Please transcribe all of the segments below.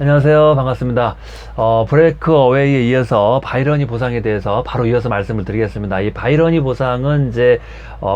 안녕하세요. 반갑습니다. 브레이크 어웨이에 이어서 바이러니 보상에 대해서 바로 이어서 말씀을 드리겠습니다. 이 바이러니 보상은 이제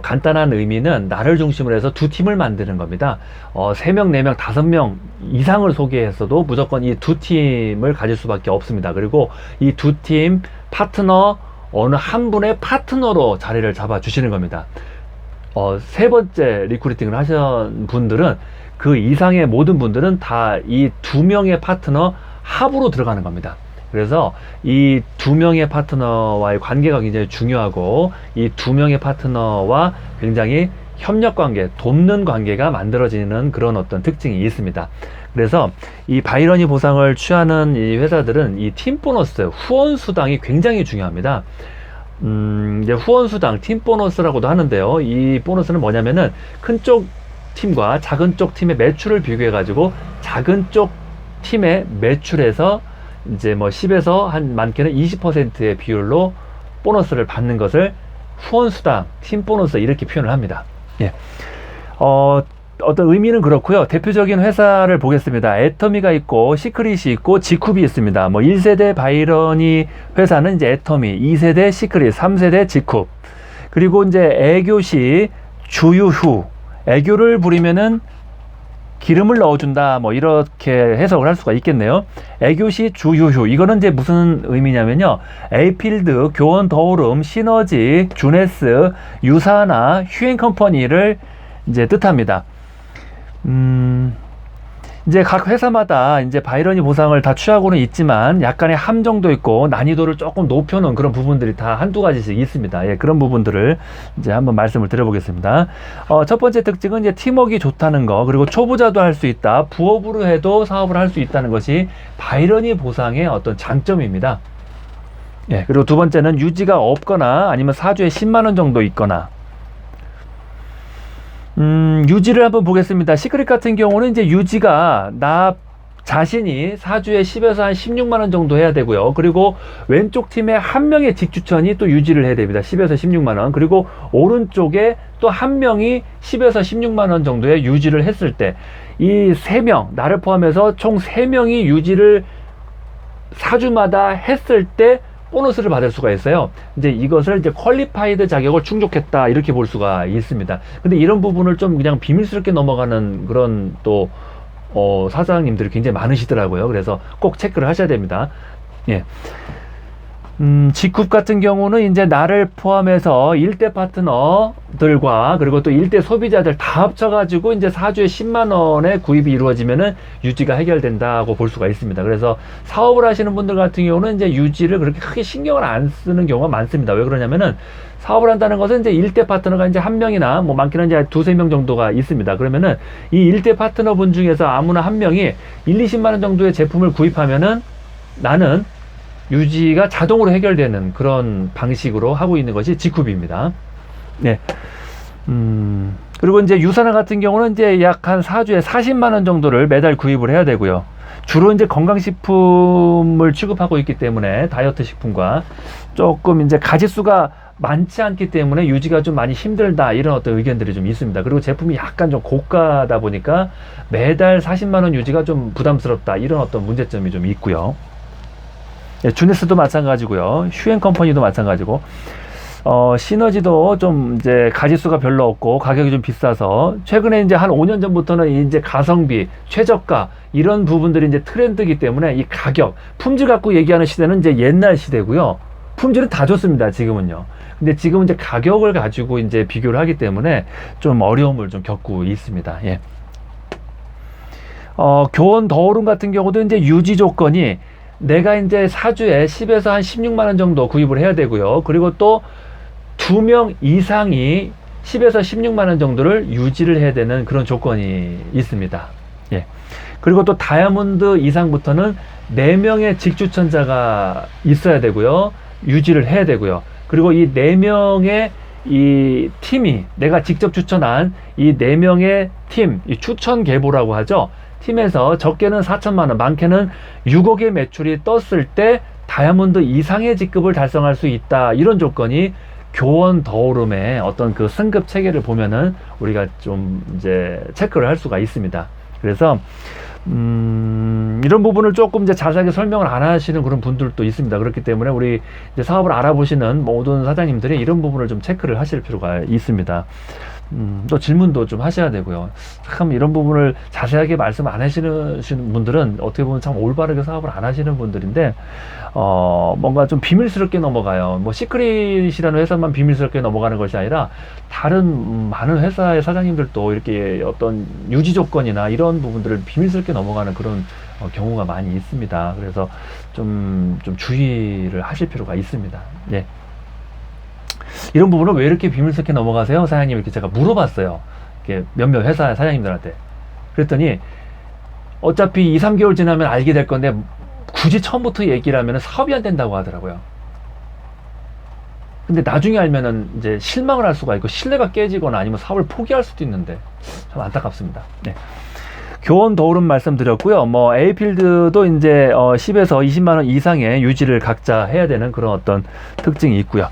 간단한 의미는 나를 중심으로 해서 두 팀을 만드는 겁니다. 3명, 4명, 5명 이상을 소개했어도 무조건 이 두 팀을 가질 수밖에 없습니다. 그리고 이 두 팀 파트너 어느 한 분의 파트너로 자리를 잡아 주시는 겁니다. 세 번째 리크루팅을 하신 분들은 그 이상의 모든 분들은 다 이 두 명의 파트너 합으로 들어가는 겁니다. 그래서 이 두 명의 파트너와의 관계가 굉장히 중요하고 이 두 명의 파트너와 굉장히 협력 관계, 돕는 관계가 만들어지는 그런 어떤 특징이 있습니다. 그래서 이 바이러니 보상을 취하는 이 회사들은 이 팀 보너스, 후원 수당이 굉장히 중요합니다. 이제 후원 수당, 팀 보너스라고도 하는데요. 이 보너스는 뭐냐면은 큰 쪽 팀과 작은 쪽 팀의 매출을 비교해 가지고 작은 쪽 팀의 매출에서 이제 뭐 10에서 한 많게는 20%의 비율로 보너스를 받는 것을 후원 수당, 팀 보너스 이렇게 표현을 합니다. 예. 어떤 의미는 그렇고요. 대표적인 회사를 보겠습니다. 애터미가 있고 시크릿이 있고 지쿱이 있습니다. 뭐 1세대 바이러니 회사는 이제 애터미, 2세대 시크릿, 3세대 지쿱. 그리고 이제 애교시 주유후, 애교를 부리면은 기름을 넣어준다, 뭐 이렇게 해석을 할 수가 있겠네요. 애교시 주유휴, 이거는 이제 무슨 의미냐면요, 에이필드, 교원 더오름, 시너지, 주네스, 유사나, 휴행컴퍼니를 이제 뜻합니다. 이제 각 회사마다 이제 바이러니 보상을 다 취하고는 있지만 약간의 함정도 있고 난이도를 조금 높여놓은 그런 부분들이 다 한두 가지씩 있습니다. 예, 그런 부분들을 이제 한번 말씀을 드려보겠습니다. 첫 번째 특징은 이제 팀워크가 좋다는 거, 그리고 초보자도 할 수 있다, 부업으로 해도 사업을 할 수 있다는 것이 바이러니 보상의 어떤 장점입니다. 예, 그리고 두 번째는 유지가 없거나 아니면 사주에 10만 원 정도 있거나. 유지를 한번 보겠습니다. 시크릿 같은 경우는 이제 유지가 나 자신이 사주에 10에서 한 16만 원 정도 해야 되고요. 그리고 왼쪽 팀에 한 명의 직추천이 또 유지를 해야 됩니다. 10에서 16만 원. 그리고 오른쪽에 또 한 명이 10에서 16만 원 정도의 유지를 했을 때, 이 3명, 나를 포함해서 총 3명이 유지를 사주마다 했을 때 보너스를 받을 수가 있어요. 이제 이것을 이제 퀄리파이드 자격을 충족했다, 이렇게 볼 수가 있습니다. 근데 이런 부분을 좀 그냥 비밀스럽게 넘어가는 그런 또 사장님들이 굉장히 많으시더라고요. 그래서 꼭 체크를 하셔야 됩니다. 예. 지쿱 같은 경우는 이제 나를 포함해서 1대 파트너들과 그리고 또 1대 소비자들 다 합쳐가지고 이제 사주에 10만 원의 구입이 이루어지면은 유지가 해결된다고 볼 수가 있습니다. 그래서 사업을 하시는 분들 같은 경우는 이제 유지를 그렇게 크게 신경을 안 쓰는 경우가 많습니다. 왜 그러냐면은 사업을 한다는 것은 이제 1대 파트너가 이제 한 명이나 뭐 많게는 이제 2-3명 정도가 있습니다. 그러면은 이 1대 파트너 분 중에서 아무나 한 명이 1-20만 원 정도의 제품을 구입하면은 나는 유지가 자동으로 해결되는 그런 방식으로 하고 있는 것이 지쿱입니다. 네. 그리고 이제 유산화 같은 경우는 이제 약 한 4주에 40만 원 정도를 매달 구입을 해야 되고요. 주로 이제 건강식품을 취급하고 있기 때문에 다이어트 식품과 조금 이제 가짓수가 많지 않기 때문에 유지가 좀 많이 힘들다, 이런 어떤 의견들이 좀 있습니다. 그리고 제품이 약간 좀 고가다 보니까 매달 40만 원 유지가 좀 부담스럽다, 이런 어떤 문제점이 좀 있고요. 예, 주네스도 마찬가지고요. 휴행컴퍼니도 마찬가지고, 시너지도 좀 이제 가짓수가 별로 없고 가격이 좀 비싸서 최근에 이제 한 5년 전부터는 이제 가성비, 최저가 이런 부분들이 이제 트렌드이기 때문에 이 가격, 품질 갖고 얘기하는 시대는 이제 옛날 시대고요. 품질은 다 좋습니다, 지금은요. 근데 지금은 이제 가격을 가지고 이제 비교를 하기 때문에 좀 어려움을 좀 겪고 있습니다. 예. 교원 더오름 같은 경우도 이제 유지 조건이 내가 이제 사주에 10에서 한 16만 원 정도 구입을 해야 되고요. 그리고 또 2명 이상이 10에서 16만 원 정도를 유지를 해야 되는 그런 조건이 있습니다. 예. 그리고 또 다이아몬드 이상부터는 4명의 직추천자가 있어야 되고요. 유지를 해야 되고요. 그리고 이 4명의 이 팀이, 내가 직접 추천한 이 4명의 팀, 이 추천 계보라고 하죠. 팀에서 적게는 4천만 원, 많게는 6억의 매출이 떴을 때 다이아몬드 이상의 직급을 달성할 수 있다, 이런 조건이 교원 더오름의 어떤 그 승급 체계를 보면은 우리가 좀 이제 체크를 할 수가 있습니다. 그래서 이런 부분을 조금 이제 자세하게 설명을 안 하시는 그런 분들도 있습니다. 그렇기 때문에 우리 이제 사업을 알아보시는 모든 사장님들이 이런 부분을 좀 체크를 하실 필요가 있습니다. 또 질문도 좀 하셔야 되고요. 참 이런 부분을 자세하게 말씀 안 하시는 분들은 어떻게 보면 참 올바르게 사업을 안 하시는 분들인데, 뭔가 좀 비밀스럽게 넘어가요. 뭐 시크릿이라는 회사만 비밀스럽게 넘어가는 것이 아니라 다른 많은 회사의 사장님들도 이렇게 어떤 유지 조건이나 이런 부분들을 비밀스럽게 넘어가는 그런 경우가 많이 있습니다. 그래서 좀 주의를 하실 필요가 있습니다. 예. 이런 부분을 왜 이렇게 비밀스럽게 넘어가세요? 사장님, 이렇게 제가 물어봤어요. 이렇게 몇몇 회사 사장님들한테. 그랬더니 어차피 2, 3개월 지나면 알게 될 건데 굳이 처음부터 얘기를 하면 사업이 안 된다고 하더라고요. 근데 나중에 알면은 이제 실망을 할 수가 있고 신뢰가 깨지거나 아니면 사업을 포기할 수도 있는데 참 안타깝습니다. 네. 교원 더오름 말씀드렸고요. 뭐 A필드도 이제 10에서 20만 원 이상의 유지를 각자 해야 되는 그런 어떤 특징이 있고요.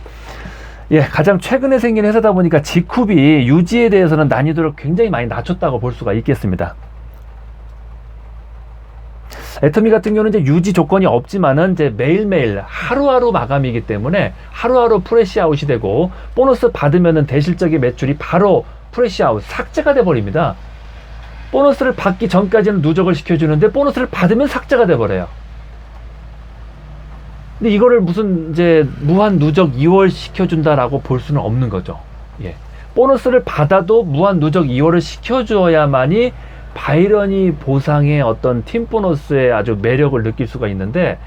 예, 가장 최근에 생긴 회사다 보니까 G쿱이 유지에 대해서는 난이도를 굉장히 많이 낮췄다고 볼 수가 있겠습니다. 애터미 같은 경우는 이제 유지 조건이 없지만은 이제 매일매일 하루하루 마감이기 때문에 하루하루 프레시 아웃이 되고 보너스 받으면은 대실적인 매출이 바로 프레시 아웃 삭제가 돼 버립니다. 보너스를 받기 전까지는 누적을 시켜주는데 보너스를 받으면 삭제가 돼 버려요. 근데 이거를 무슨 이제 무한 누적 2월 시켜준다라고 볼 수는 없는 거죠. 예. 보너스를 받아도 무한 누적 2월을 시켜줘야만이 바이러니 보상의 어떤 팀 보너스의 아주 매력을 느낄 수가 있는데,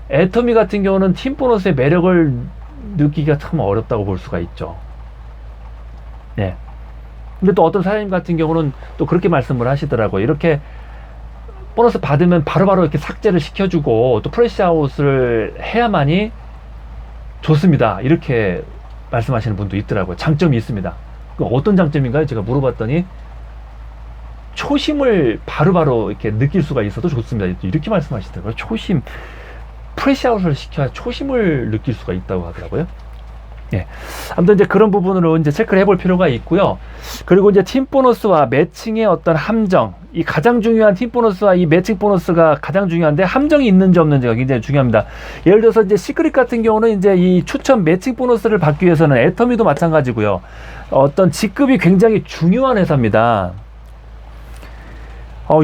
애터미 같은 경우는 팀 보너스의 매력을 느끼기가 참 어렵다고 볼 수가 있죠. 예. 근데 또 어떤 사장님 같은 경우는 또 그렇게 말씀을 하시더라고요. 이렇게 보너스 받으면 바로바로 이렇게 삭제를 시켜주고 또 프레시 아웃을 해야만이 좋습니다. 이렇게 말씀하시는 분도 있더라고요. 장점이 있습니다. 어떤 장점인가요? 제가 물어봤더니 초심을 바로바로 이렇게 느낄 수가 있어도 좋습니다. 이렇게 말씀하시더라고요. 초심, 프레시 아웃을 시켜야 초심을 느낄 수가 있다고 하더라고요. 예. 아무튼 이제 그런 부분으로 이제 체크를 해볼 필요가 있고요. 그리고 이제 팀 보너스와 매칭의 어떤 함정, 이 가장 중요한 팀 보너스와 이 매칭 보너스가 가장 중요한데 함정이 있는지 없는지가 굉장히 중요합니다. 예를 들어서 이제 시크릿 같은 경우는 이제 이 추천 매칭 보너스를 받기 위해서는 애터미도 마찬가지고요. 어떤 직급이 굉장히 중요한 회사입니다.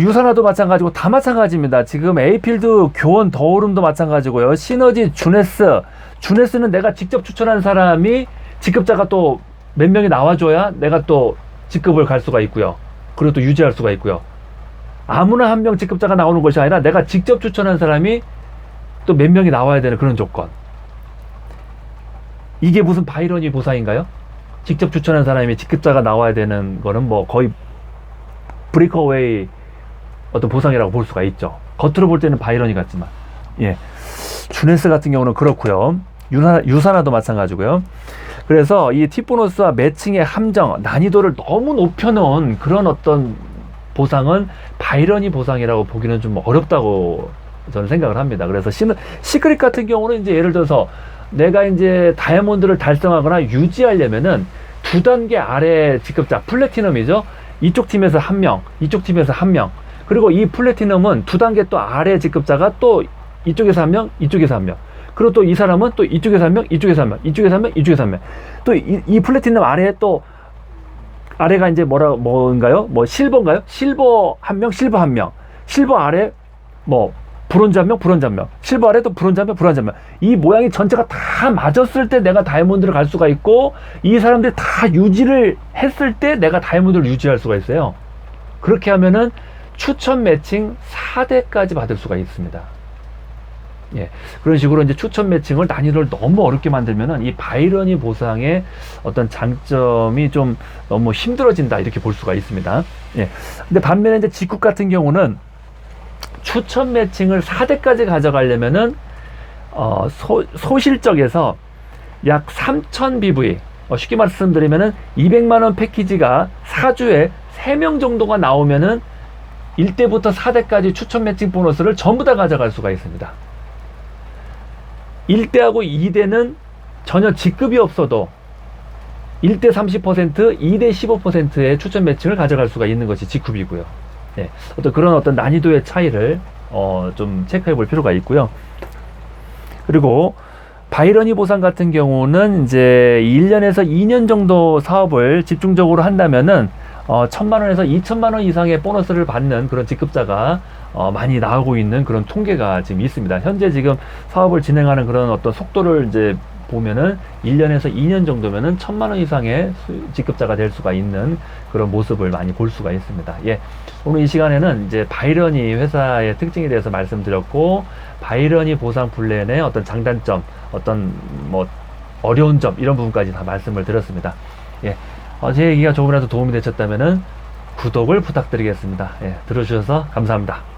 유산화도 마찬가지고 다 마찬가지입니다. 지금 A필드, 교원 더오름도 마찬가지고요. 시너지, 주네스는 내가 직접 추천한 사람이 직급자가 또 몇 명이 나와줘야 내가 또 직급을 갈 수가 있고요. 그리고 또 유지할 수가 있고요. 아무나 한 명 직급자가 나오는 것이 아니라 내가 직접 추천한 사람이 또 몇 명이 나와야 되는 그런 조건. 이게 무슨 바이러니 보상인가요? 직접 추천한 사람이 직급자가 나와야 되는 거는 뭐 거의 브레이크어웨이 어떤 보상이라고 볼 수가 있죠. 겉으로 볼 때는 바이러니 같지만. 예. 주네스 같은 경우는 그렇고요. 유산화도 마찬가지고요. 그래서 이 팁보너스와 매칭의 함정, 난이도를 너무 높여놓은 그런 어떤 보상은 바이러니 보상이라고 보기는 좀 어렵다고 저는 생각을 합니다. 그래서 시크릿 같은 경우는 이제 예를 들어서 내가 이제 다이아몬드를 달성하거나 유지하려면은 2단계 아래 직급자, 플래티넘이죠. 이쪽 팀에서 1명, 이쪽 팀에서 1명. 그리고 이 플래티넘은 2단계 또 아래 직급자가 또 이쪽에서 1명, 이쪽에서 1명. 그리고 또 이 사람은 또 이쪽에서 1명, 이쪽에서 1명, 이쪽에서 1명, 이쪽에서 1명. 또 이 플래티넘 아래에 또 아래가 이제 뭔가요? 뭐 실버인가요? 실버 1명, 실버 1명. 실버 아래 뭐 브론즈 1명, 브론즈 1명. 실버 아래 또 브론즈 1명, 브론즈 1명. 이 모양이 전체가 다 맞았을 때 내가 다이아몬드를 갈 수가 있고, 이 사람들이 다 유지를 했을 때 내가 다이아몬드를 유지할 수가 있어요. 그렇게 하면은 추천 매칭 4대까지 받을 수가 있습니다. 예, 그런 식으로 이제 추천 매칭을 난이도를 너무 어렵게 만들면은 이 바이러니 보상의 어떤 장점이 좀 너무 힘들어진다 이렇게 볼 수가 있습니다. 예, 근데 반면에 이제 G쿱 같은 경우는 추천 매칭을 4대까지 가져가려면은 소실적에서 약 3,000 BV, 쉽게 말씀드리면은 200만원 패키지가 4주에 3명 정도가 나오면은 1대부터 4대까지 추천 매칭 보너스를 전부 다 가져갈 수가 있습니다. 1대하고 2대는 전혀 직급이 없어도 1대 30%, 2대 15%의 추천 매칭을 가져갈 수가 있는 것이 G쿱이고요. 예, 어떤 그런 어떤 난이도의 차이를 좀 체크해 볼 필요가 있고요. 그리고 바이러니 보상 같은 경우는 이제 1년에서 2년 정도 사업을 집중적으로 한다면은 1,000만 원에서 2,000만 원 이상의 보너스를 받는 그런 직급자가 많이 나오고 있는 그런 통계가 지금 있습니다. 현재 지금 사업을 진행하는 그런 어떤 속도를 이제 보면은 1년에서 2년 정도면은 1,000만 원 이상의 직급자가 될 수가 있는 그런 모습을 많이 볼 수가 있습니다. 예. 오늘 이 시간에는 이제 바이러니 회사의 특징에 대해서 말씀드렸고, 바이러니 보상 플랜의 어떤 장단점, 어떤 뭐 어려운 점, 이런 부분까지 다 말씀을 드렸습니다. 예. 제 얘기가 조금이라도 도움이 되셨다면은 구독을 부탁드리겠습니다. 예. 들어주셔서 감사합니다.